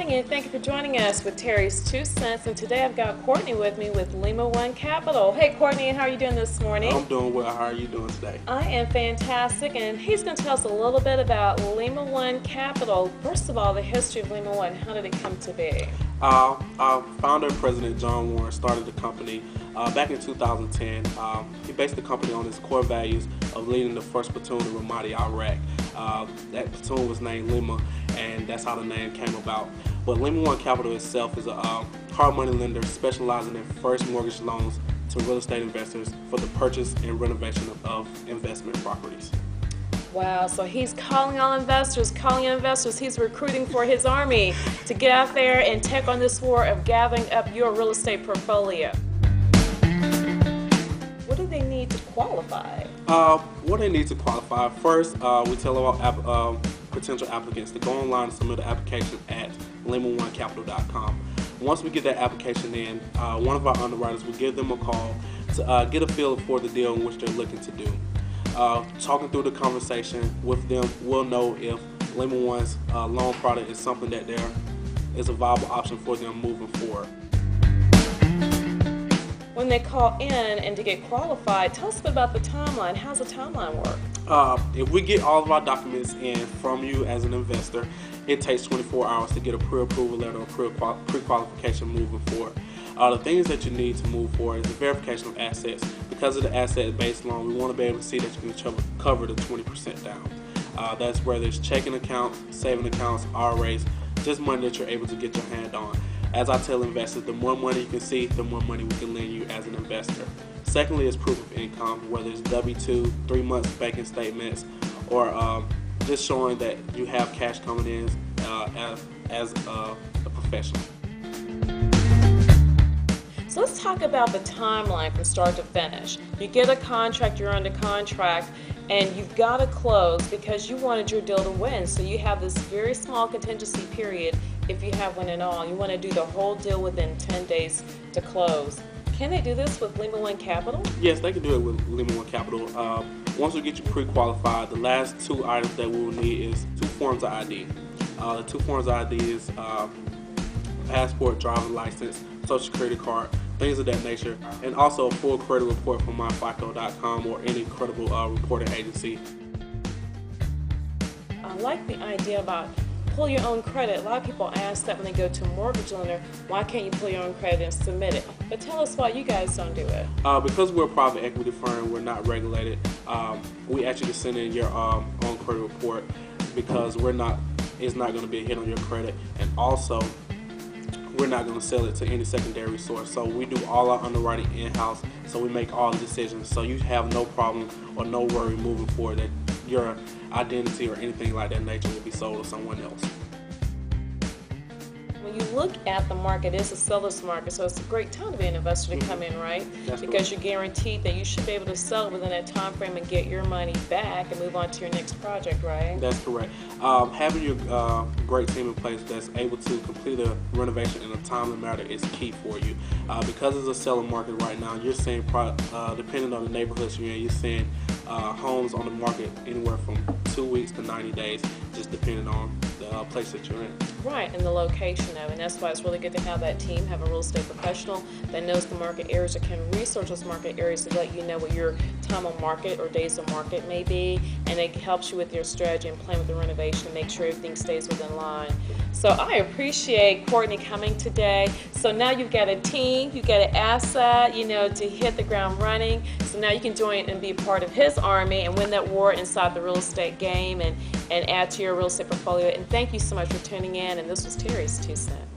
morning and thank you for joining us with Terry's 2 Cents. And today I've got Courtney with me with Lima One Capital. Hey Courtney, how are you doing this morning? I'm doing well. How are you doing today? I am fantastic, and he's going to tell us a little bit about Lima One Capital. First of all, the history of Lima One. How did it come to be? Our founder and president, John Warren, started the company back in 2010. He based the company on his core values of leading the first platoon in Ramadi, Iraq. That platoon was named Lima, and that's how the name came about. But Lima One Capital itself is a hard money lender specializing in first mortgage loans to real estate investors for the purchase and renovation of investment properties. Wow, so he's calling on investors, He's recruiting for his army to get out there and take on this war of gathering up your real estate portfolio. What do they need to qualify? What they need to qualify, first, we tell our potential applicants to go online and submit an application at limaonecapital.com. Once we get that application in, one of our underwriters will give them a call to get a feel for the deal in which they're looking to do. Talking through the conversation with them, we'll know if Lima One's loan product is something that is a viable option for them moving forward. When they call in and to get qualified, tell us a bit about the timeline. How's the timeline work? If we get all of our documents in from you as an investor, it takes 24 hours to get a pre-approval letter or pre-qualification moving forward. The things that you need to move forward is the verification of assets. Because of the asset-based loan, we want to be able to see that you can cover the 20% down. That's where there's checking accounts, saving accounts, RAs, just money that you're able to get your hand on. As I tell investors, the more money you can see, the more money we can lend you as an investor. Secondly is proof of income, whether it's W-2, 3 months banking statements, or just showing that you have cash coming in as a professional. So let's talk about the timeline from start to finish. You get a contract, you're under contract, and you've got to close because you wanted your deal to win. So you have this very small contingency period if you have one at all. You want to do the whole deal within 10 days to close. Can they do this with Lima One Capital? Yes, they can do it with Lima One Capital. Once we get you pre-qualified, the last 2 items that we will need is 2 forms of ID. The 2 forms of ID is passport, driver's license, social security card, things of that nature, and also a full credit report from myfico.com or any credible reporting agency. I like the idea about pull your own credit. A lot of people ask that when they go to a mortgage lender, why can't you pull your own credit and submit it? But tell us why you guys don't do it. Because we're a private equity firm, we're not regulated. We actually send in your own credit report because it's not going to be a hit on your credit, and also we're not going to sell it to any secondary source. So we do all our underwriting in-house, so we make all the decisions. So you have no problem or no worry moving forward that your identity or anything like that nature will be sold to someone else. When you look at the market, it's a seller's market, so it's a great time to be an investor to come in, right? That's because correct. You're guaranteed that you should be able to sell within that time frame and get your money back and move on to your next project, right? That's correct. Having your great team in place that's able to complete a renovation in a timely manner is key for you. Because it's a seller market right now, you're seeing, depending on the neighborhoods you're in, you're seeing homes on the market anywhere from 2 weeks to 90 days, just depending on the place that you're in. Right, and the location of it. And that's why it's really good to have that team, have a real estate professional that knows the market areas or can research those market areas to let you know what your time on market or days on market may be, and it helps you with your strategy and plan with the renovation, make sure everything stays within line. So I appreciate Courtney coming today. So now you've got a team, you've got an asset, to hit the ground running. So now you can join and be a part of his army and win that war inside the real estate game and add to your real estate portfolio. And thank you so much for tuning in. And this was Terry's 2 Cents.